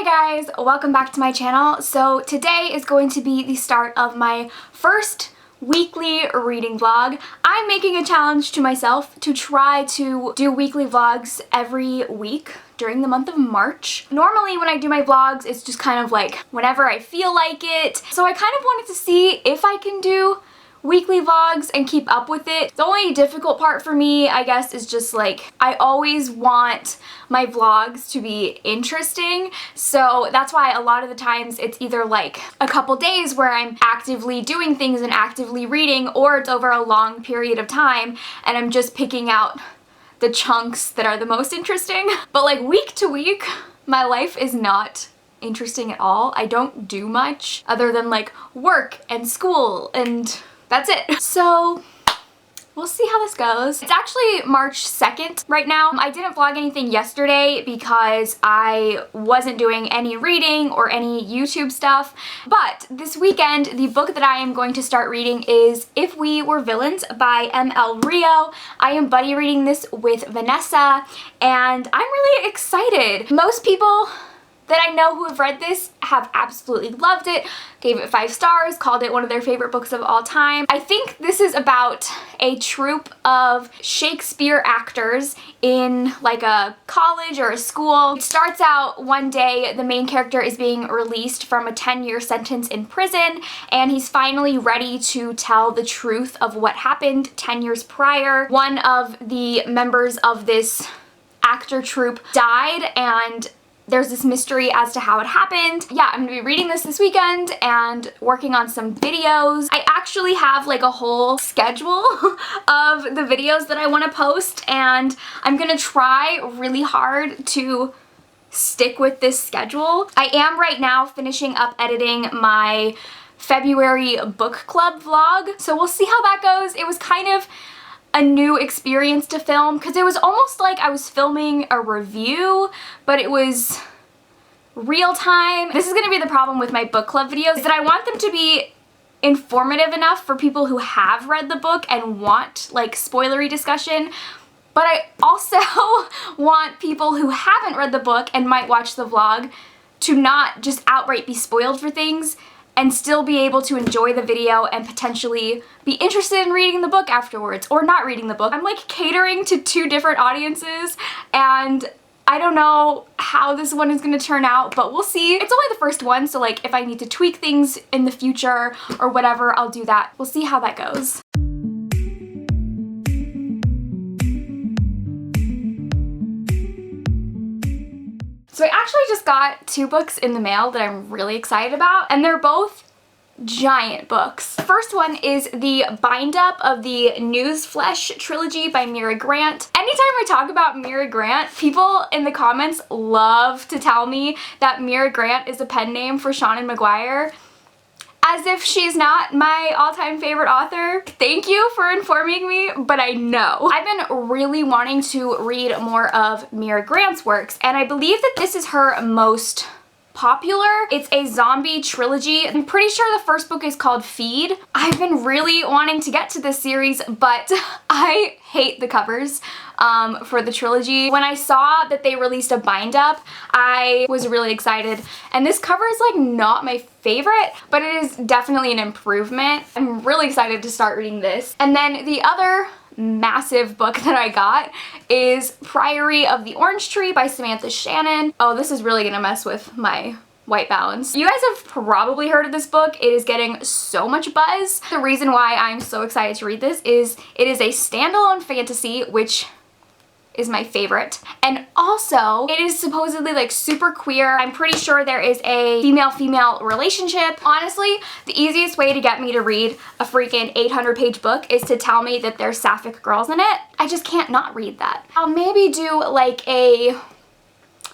guys, welcome back to my channel. So today is going to be the start of my first weekly reading vlog. I'm making a challenge to myself to try to do weekly vlogs every week during the month of March. Normally when I do my vlogs, it's just kind of like whenever I feel like it. So I kind of wanted to see if I can do weekly vlogs and keep up with it. The only difficult part for me, I guess, is just like I always want my vlogs to be interesting, so that's why a lot of the times it's either like a couple days where I'm actively doing things and actively reading, or it's over a long period of time and I'm just picking out the chunks that are the most interesting. But like week to week, my life is not interesting at all. I don't do much other than like work and school, and that's it. So we'll see how this goes. It's actually March 2nd right now. I didn't vlog anything yesterday because I wasn't doing any reading or any YouTube stuff. But this weekend, the book that I am going to start reading is If We Were Villains by M.L. Rio. I am buddy reading this with Vanessa, and I'm really excited. Most people that I know who have read this have absolutely loved it, gave it 5 stars, called it one of their favorite books of all time. I think this is about a troupe of Shakespeare actors in like a college or a school. It starts out one day, the main character is being released from a 10-year sentence in prison, and he's finally ready to tell the truth of what happened 10 years prior. One of the members of this actor troupe died, and there's this mystery as to how it happened. Yeah, I'm gonna be reading this weekend and working on some videos. I actually have like a whole schedule of the videos that I want to post, and I'm gonna try really hard to stick with this schedule. I am right now finishing up editing my February book club vlog, so we'll see how that goes. It was kind of a new experience to film because it was almost like I was filming a review, but it was real time. This is going to be the problem with my book club videos, is that I want them to be informative enough for people who have read the book and want like spoilery discussion, but I also want people who haven't read the book and might watch the vlog to not just outright be spoiled for things and still be able to enjoy the video and potentially be interested in reading the book afterwards, or not reading the book. I'm like catering to 2 different audiences, and I don't know how this one is gonna turn out, but we'll see. It's only the first one, so like if I need to tweak things in the future or whatever, I'll do that. We'll see how that goes. So I actually just got 2 books in the mail that I'm really excited about, and they're both giant books. The first one is the bind up of the Newsflesh trilogy by Mira Grant. Anytime I talk about Mira Grant, people in the comments love to tell me that Mira Grant is a pen name for Seanan McGuire, as if she's not my all-time favorite author. Thank you for informing me, but I know. I've been really wanting to read more of Mira Grant's works, and I believe that this is her most popular. It's a zombie trilogy. I'm pretty sure the first book is called Feed. I've been really wanting to get to this series, but I hate the covers for the trilogy. When I saw that they released a bind up, I was really excited, and this cover is like not my favorite, but it is definitely an improvement. I'm really excited to start reading this. And then the other massive book that I got is Priory of the Orange Tree by Samantha Shannon. Oh, this is really gonna mess with my white balance. You guys have probably heard of this book. It is getting so much buzz. The reason why I'm so excited to read this is it is a standalone fantasy, which is my favorite, and also it is supposedly like super queer. I'm pretty sure there is a female-female relationship. Honestly, the easiest way to get me to read a freaking 800-page book is to tell me that there's sapphic girls in it. I just can't not read that. I'll maybe do like a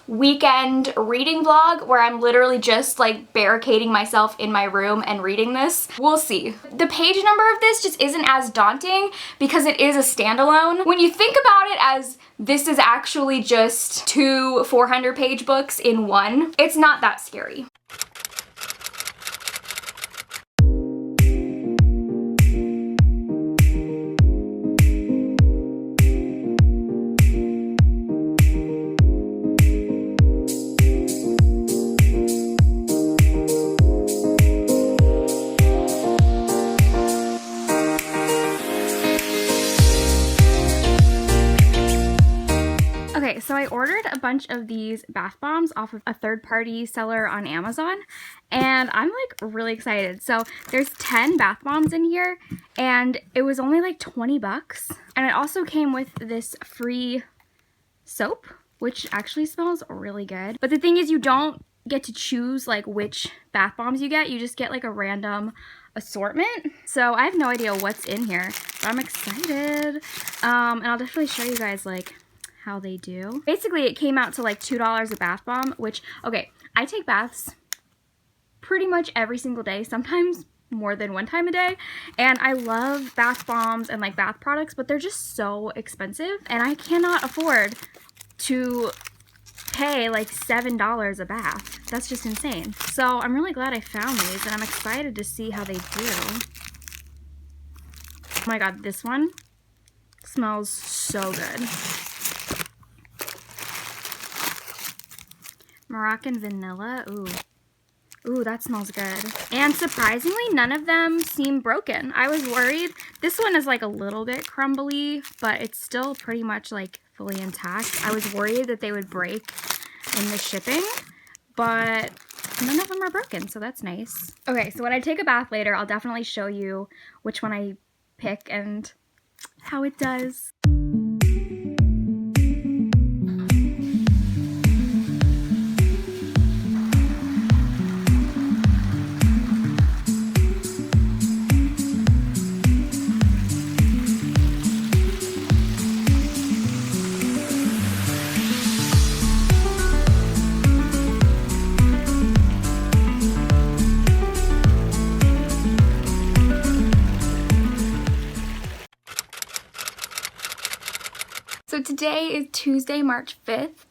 weekend reading vlog where I'm literally just like barricading myself in my room and reading this. We'll see. The page number of this just isn't as daunting because it is a standalone. When you think about it as this is actually just 2 400-page books in one, it's not that scary. So I ordered a bunch of these bath bombs off of a third-party seller on Amazon, and I'm like really excited. So there's 10 bath bombs in here, and it was only like 20 bucks. And it also came with this free soap, which actually smells really good. But the thing is, you don't get to choose like which bath bombs you get. You just get like a random assortment. So I have no idea what's in here, but I'm excited. And I'll definitely show you guys like how they do. Basically, it came out to like $2 a bath bomb, which, okay, I take baths pretty much every single day, sometimes more than one time a day, and I love bath bombs and like bath products, but they're just so expensive, and I cannot afford to pay like $7 a bath. That's just insane. So I'm really glad I found these, and I'm excited to see how they do. Oh my god, this one smells so good. Moroccan vanilla. Ooh. Ooh, that smells good. And surprisingly, none of them seem broken. I was worried. This one is like a little bit crumbly, but it's still pretty much like fully intact. I was worried that they would break in the shipping, but none of them are broken, so that's nice. Okay, so when I take a bath later, I'll definitely show you which one I pick and how it does. So today is Tuesday, March 5th,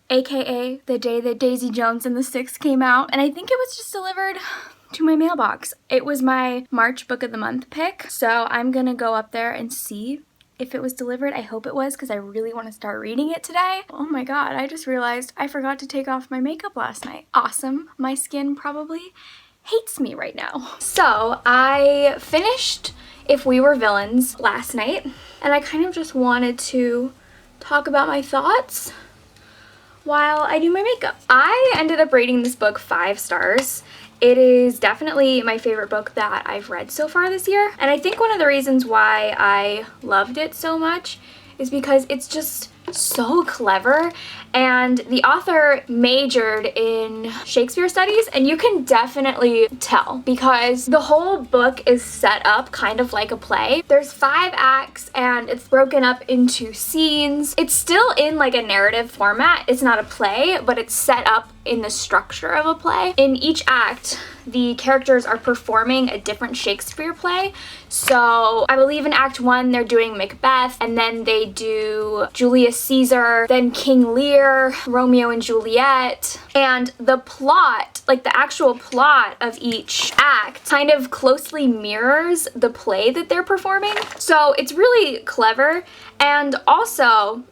aka the day that Daisy Jones and the Six came out, and I think it was just delivered to my mailbox. It was my March Book of the Month pick, so I'm gonna go up there and see if it was delivered. I hope it was, because I really want to start reading it today. Oh my god, I just realized I forgot to take off my makeup last night. Awesome. My skin probably hates me right now. So I finished If We Were Villains last night, and I kind of just wanted to talk about my thoughts while I do my makeup. I ended up rating this book 5 stars. It is definitely my favorite book that I've read so far this year, and I think one of the reasons why I loved it so much is because it's just so clever, and the author majored in Shakespeare studies, and you can definitely tell because the whole book is set up kind of like a play. There's 5 acts and it's broken up into scenes. It's still in like a narrative format. It's not a play, but it's set up in the structure of a play. In each act, the characters are performing a different Shakespeare play. So I believe in Act 1 they're doing Macbeth, and then they do Julius Caesar, then King Lear, Romeo and Juliet, and the plot, like the actual plot of each act, kind of closely mirrors the play that they're performing. So it's really clever, and also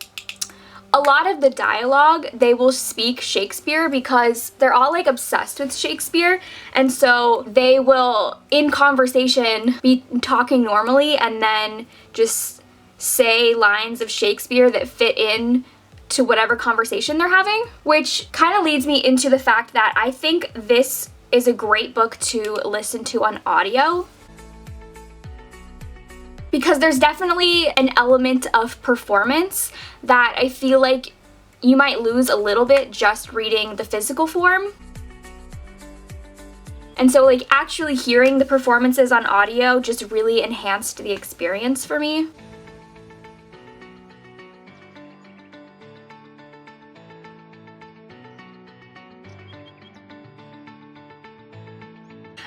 a lot of the dialogue, they will speak Shakespeare because they're all like obsessed with Shakespeare, and so they will in conversation be talking normally and then just say lines of Shakespeare that fit in to whatever conversation they're having, which kind of leads me into the fact that I think this is a great book to listen to on audio, because there's definitely an element of performance that I feel like you might lose a little bit just reading the physical form. And so like actually hearing the performances on audio just really enhanced the experience for me.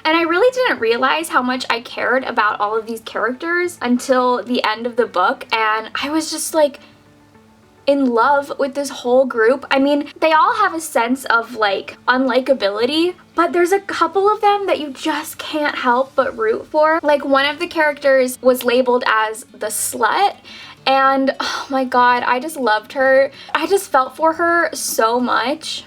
And I really didn't realize how much I cared about all of these characters until the end of the book, and I was just like in love with this whole group. I mean, they all have a sense of like unlikability, but there's a couple of them that you just can't help but root for. Like one of the characters was labeled as the slut, and oh my god, I just loved her. I just felt for her so much.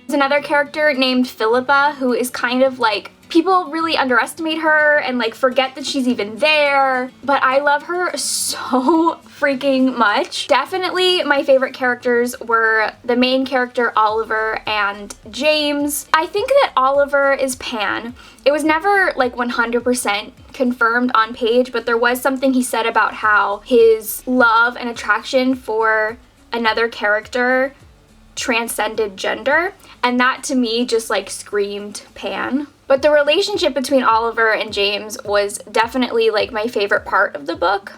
There's another character named Philippa who is kind of like people really underestimate her and like forget that she's even there, but I love her so freaking much. Definitely my favorite characters were the main character Oliver and James. I think that Oliver is Pan. It was never like 100% confirmed on page, but there was something he said about how his love and attraction for another character transcended gender, and that to me just like screamed Pan. But the relationship between Oliver and James was definitely like my favorite part of the book.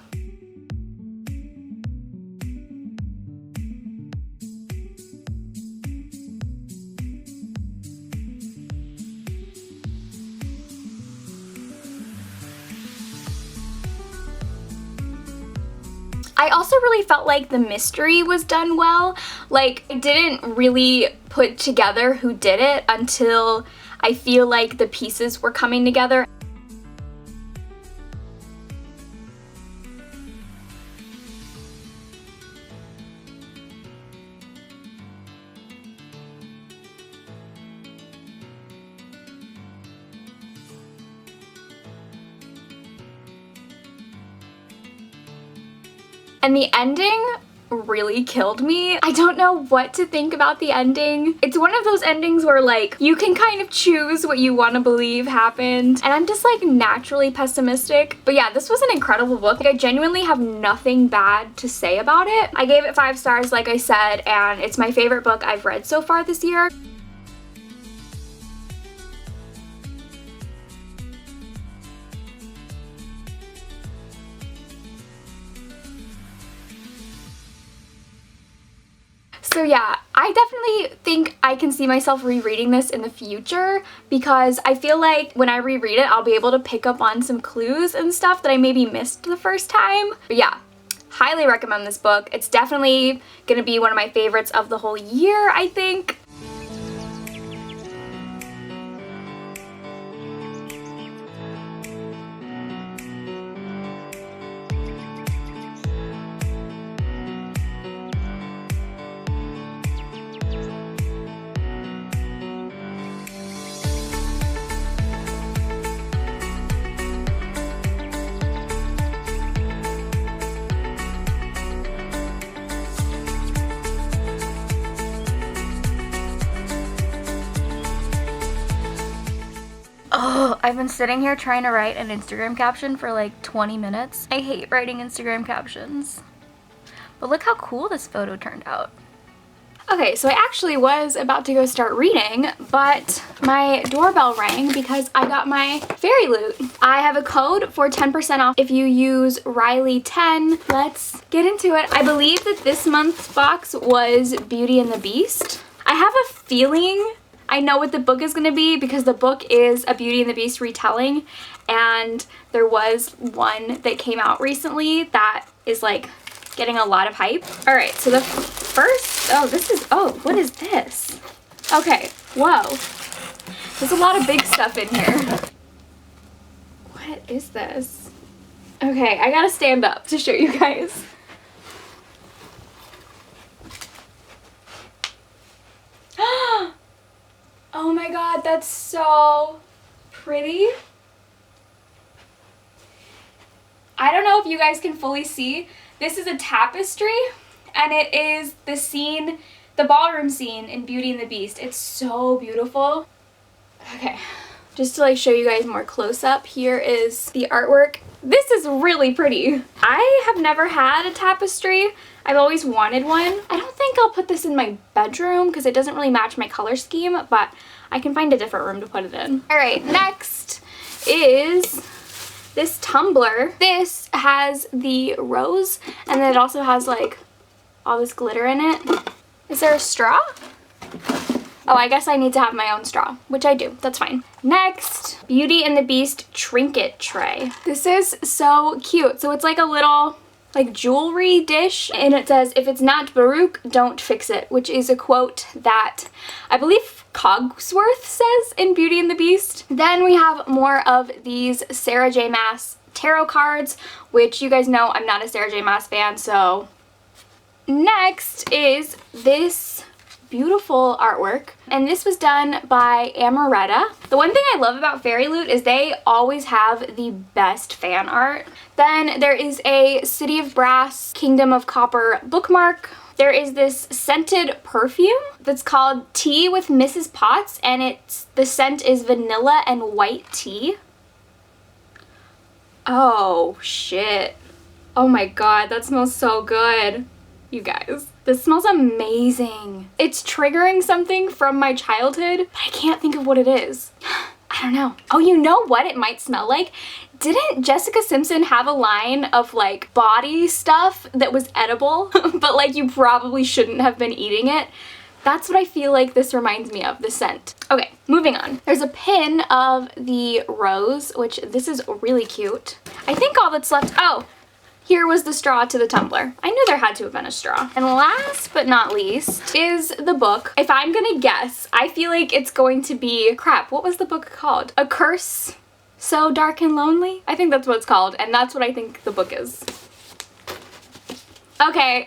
I also really felt like the mystery was done well. Like, I didn't really put together who did it until I feel like the pieces were coming together. And the ending really killed me. I don't know what to think about the ending. It's one of those endings where like you can kind of choose what you want to believe happened, and I'm just like naturally pessimistic. But yeah, this was an incredible book. Like, I genuinely have nothing bad to say about it. I gave it 5 stars like I said, and it's my favorite book I've read so far this year. So yeah, I definitely think I can see myself rereading this in the future, because I feel like when I reread it, I'll be able to pick up on some clues and stuff that I maybe missed the first time. But yeah, highly recommend this book. It's definitely gonna be one of my favorites of the whole year, I think. Oh, I've been sitting here trying to write an Instagram caption for like 20 minutes. I hate writing Instagram captions. But look how cool this photo turned out. Okay, so I actually was about to go start reading, but my doorbell rang because I got my Fairy Loot. I have a code for 10% off if you use Riley10. Let's get into it. I believe that this month's box was Beauty and the Beast. I have a feeling I know what the book is going to be because the book is a Beauty and the Beast retelling, and there was one that came out recently that is like getting a lot of hype. All right, so the first, what is this? Okay, whoa. There's a lot of big stuff in here. What is this? Okay, I gotta stand up to show you guys. Oh my god, that's so pretty. I don't know if you guys can fully see. This is a tapestry, and it is the scene, the ballroom scene in Beauty and the Beast. It's so beautiful. Okay, just to like show you guys more close up, here is the artwork. This is really pretty. I have never had a tapestry. I've always wanted one. I don't think I'll put this in my bedroom because it doesn't really match my color scheme, but I can find a different room to put it in. All right, next is this tumbler. This has the rose, and then it also has like all this glitter in it. Is there a straw? Oh, I guess I need to have my own straw, which I do. That's fine. Next, Beauty and the Beast trinket tray. This is so cute. So it's like a little like jewelry dish, and it says, "If it's not Baruch, don't fix it," which is a quote that I believe Cogsworth says in Beauty and the Beast. Then we have more of these Sarah J. Maas tarot cards, which you guys know I'm not a Sarah J. Maas fan, so. Next is this beautiful artwork. And this was done by Amaretta. The one thing I love about Fairy Loot is they always have the best fan art. Then there is a City of Brass, Kingdom of Copper bookmark. There is this scented perfume that's called Tea with Mrs. Potts, and the scent is vanilla and white tea. Oh shit. Oh my god, that smells so good. You guys, this smells amazing. It's triggering something from my childhood, but I can't think of what it is. I don't know. Oh, you know what it might smell like? Didn't Jessica Simpson have a line of like body stuff that was edible, but like you probably shouldn't have been eating it? That's what I feel like this reminds me of, the scent. Okay, moving on. There's a pin of the rose, which this is really cute. I think all that's left, oh, here was the straw to the tumbler. I knew there had to have been a straw. And last but not least is the book. If I'm gonna guess, I feel like it's going to be, crap, what was the book called? A Curse So Dark and Lonely? I think that's what it's called, and that's what I think the book is. Okay.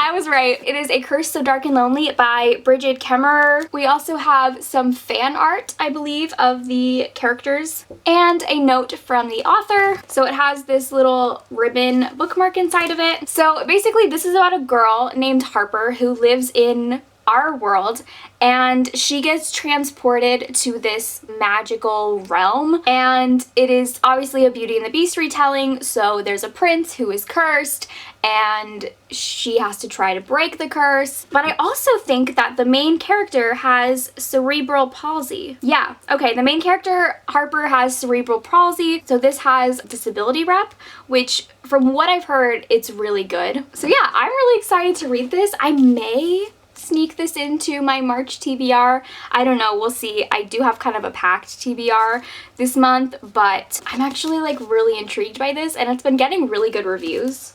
I was right. It is A Curse So Dark and Lonely by Brigid Kemmerer. We also have some fan art, I believe, of the characters and a note from the author. So it has this little ribbon bookmark inside of it. So basically this is about a girl named Harper who lives in our world, and she gets transported to this magical realm, and it is obviously a Beauty and the Beast retelling. So there's a prince who is cursed and she has to try to break the curse. But I also think that the main character has cerebral palsy. Yeah, okay, the main character, Harper, has cerebral palsy, so this has disability rep, which from what I've heard, it's really good. So yeah, I'm really excited to read this. I may sneak this into my March TBR. I don't know, we'll see. I do have kind of a packed TBR this month, but I'm actually like really intrigued by this, and it's been getting really good reviews.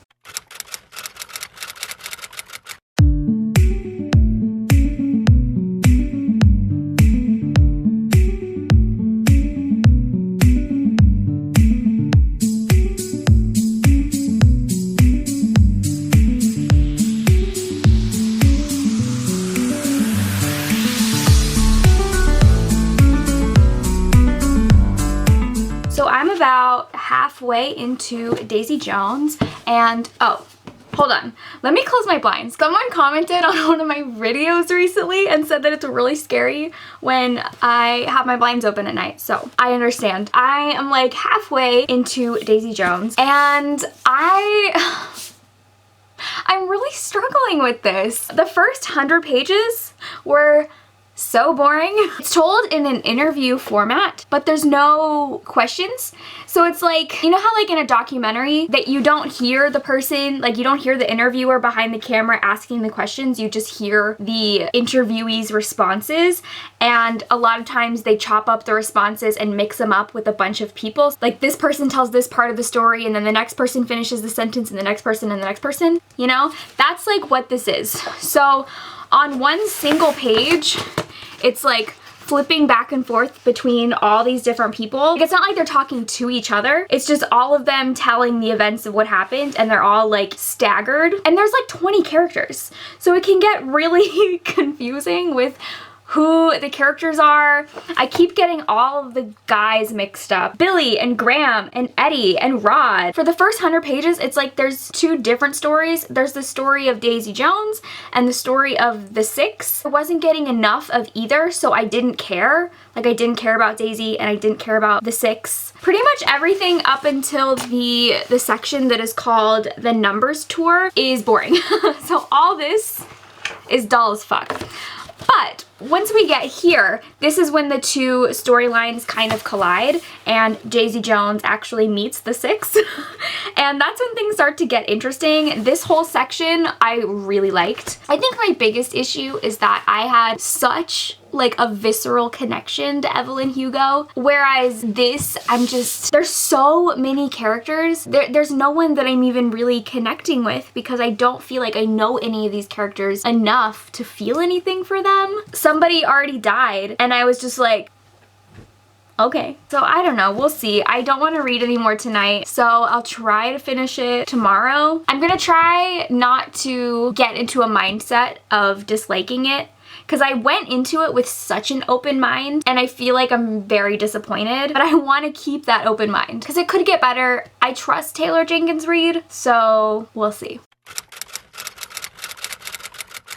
About halfway into Daisy Jones, and oh, hold on, let me close my blinds. Someone commented on one of my videos recently and said that it's really scary when I have my blinds open at night, so I understand. I am like halfway into Daisy Jones, and I'm really struggling with this. The first 100 pages were so boring. It's told in an interview format, but there's no questions. So it's like, you know how like in a documentary that you don't hear the person, like you don't hear the interviewer behind the camera asking the questions, you just hear the interviewee's responses, and a lot of times they chop up the responses and mix them up with a bunch of people. Like this person tells this part of the story, and then the next person finishes the sentence, and the next person, and the next person, you know? That's like what this is. So on one single page, it's like flipping back and forth between all these different people. Like, it's not like they're talking to each other. It's just all of them telling the events of what happened, and they're all like staggered. And there's like 20 characters. So it can get really confusing with who the characters are. I keep getting all of the guys mixed up. Billy and Graham and Eddie and Rod. For the first 100 pages, it's like there's two different stories. There's the story of Daisy Jones and the story of the Six. I wasn't getting enough of either, so I didn't care. Like, I didn't care about Daisy and I didn't care about the Six. Pretty much everything up until the section that is called the Numbers Tour is boring. So all this is dull as fuck. But once we get here, this is when the two storylines kind of collide and Daisy Jones actually meets the Six. And that's when things start to get interesting. This whole section I really liked. I think my biggest issue is that I had such like a visceral connection to Evelyn Hugo, whereas this, there's so many characters. There's no one that I'm even really connecting with because I don't feel like I know any of these characters enough to feel anything for them. Somebody already died and I was just like, okay. So I don't know, we'll see. I don't want to read anymore tonight, so I'll try to finish it tomorrow. I'm gonna try not to get into a mindset of disliking it, because I went into it with such an open mind and I feel like I'm very disappointed, but I want to keep that open mind because it could get better. I trust Taylor Jenkins Reid, so we'll see.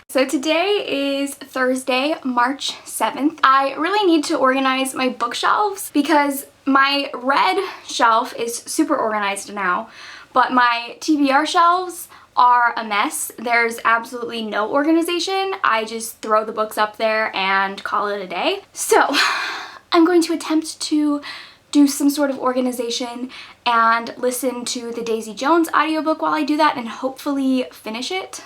So today is Thursday, March 7th. I really need to organize my bookshelves because my red shelf is super organized now, but my TBR shelves are a mess. There's absolutely no organization. I just throw the books up there and call it a day. So I'm going to attempt to do some sort of organization and listen to the Daisy Jones audiobook while I do that and hopefully finish it.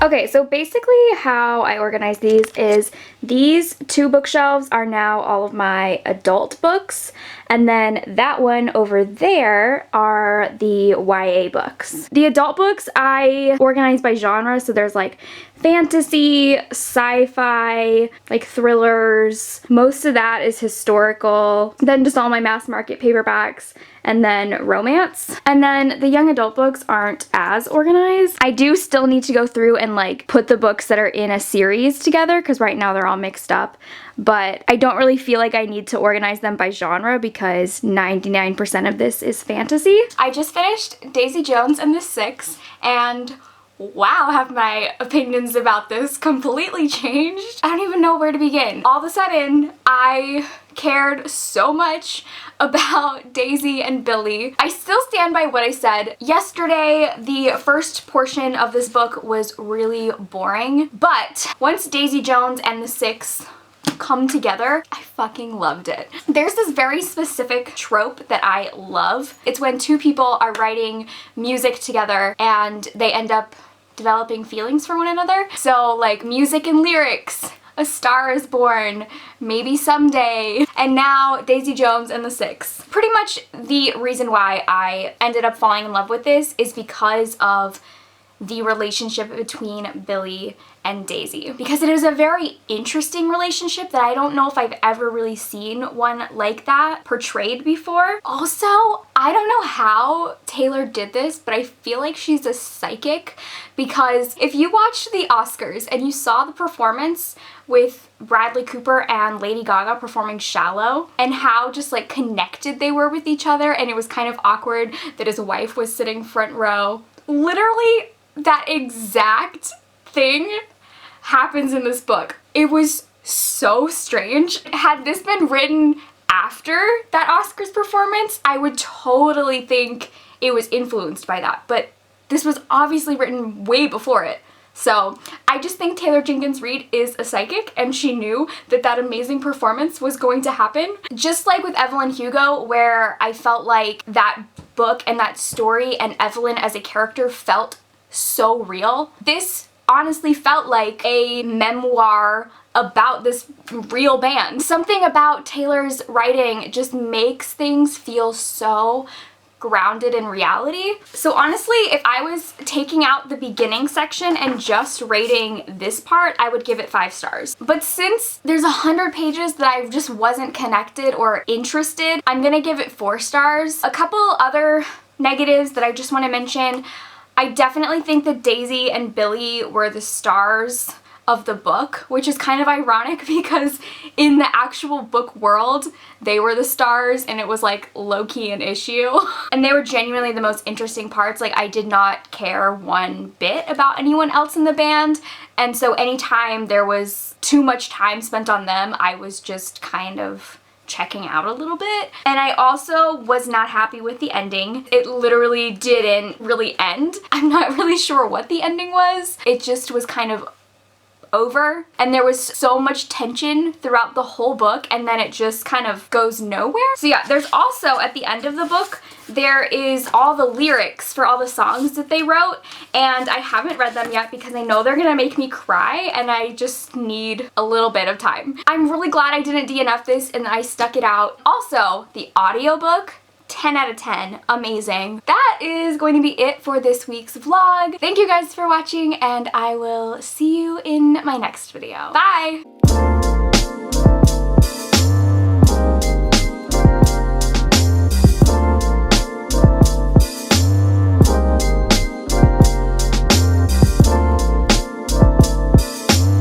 Okay, so basically how I organize these is these two bookshelves are now all of my adult books, and then that one over there are the YA books. The adult books I organize by genre, so there's like fantasy, sci-fi, like thrillers. Most of that is historical. Then just all my mass market paperbacks, and then romance. And then the young adult books aren't as organized. I do still need to go through and like put the books that are in a series together because right now they're all mixed up. But I don't really feel like I need to organize them by genre because 99% of this is fantasy. I just finished Daisy Jones and the Six, and wow, have my opinions about this completely changed. I don't even know where to begin. All of a sudden, I cared so much about Daisy and Billy. I still stand by what I said. Yesterday, the first portion of this book was really boring, but once Daisy Jones and the Six come together, I fucking loved it. There's this very specific trope that I love. It's when two people are writing music together and they end up developing feelings for one another. So like music and lyrics, A Star is Born, Maybe Someday, and now Daisy Jones and the Six. Pretty much the reason why I ended up falling in love with this is because of the relationship between Billy and Daisy, because it is a very interesting relationship that I don't know if I've ever really seen one like that portrayed before. Also, I don't know how Taylor did this, but I feel like she's a psychic, because if you watched the Oscars and you saw the performance with Bradley Cooper and Lady Gaga performing Shallow and how just like connected they were with each other, and it was kind of awkward that his wife was sitting front row. Literally that exact thing happens in this book. It was so strange. Had this been written after that Oscars performance, I would totally think it was influenced by that, but this was obviously written way before it. So I just think Taylor Jenkins Reid is a psychic, and she knew that that amazing performance was going to happen. Just like with Evelyn Hugo, where I felt like that book and that story and Evelyn as a character felt so real. This honestly felt like a memoir about this real band. Something about Taylor's writing just makes things feel so grounded in reality. So honestly, if I was taking out the beginning section and just rating this part, I would give it 5 stars. But since there's 100 pages that I just wasn't connected or interested, I'm gonna give it 4 stars. A couple other negatives that I just want to mention. I definitely think that Daisy and Billy were the stars of the book, which is kind of ironic because in the actual book world, they were the stars and it was like low-key an issue. And they were genuinely the most interesting parts. Like, I did not care one bit about anyone else in the band. And so anytime there was too much time spent on them, I was just kind of checking out a little bit. And I also was not happy with the ending. It literally didn't really end. I'm not really sure what the ending was. It just was kind of over, and there was so much tension throughout the whole book, and then it just kind of goes nowhere. So yeah, there's also at the end of the book, there is all the lyrics for all the songs that they wrote, and I haven't read them yet because I know they're gonna make me cry, and I just need a little bit of time. I'm really glad I didn't DNF this and I stuck it out. Also, the audiobook, 10 out of 10. Amazing. That is going to be it for this week's vlog. Thank you guys for watching, and I will see you in my next video. Bye!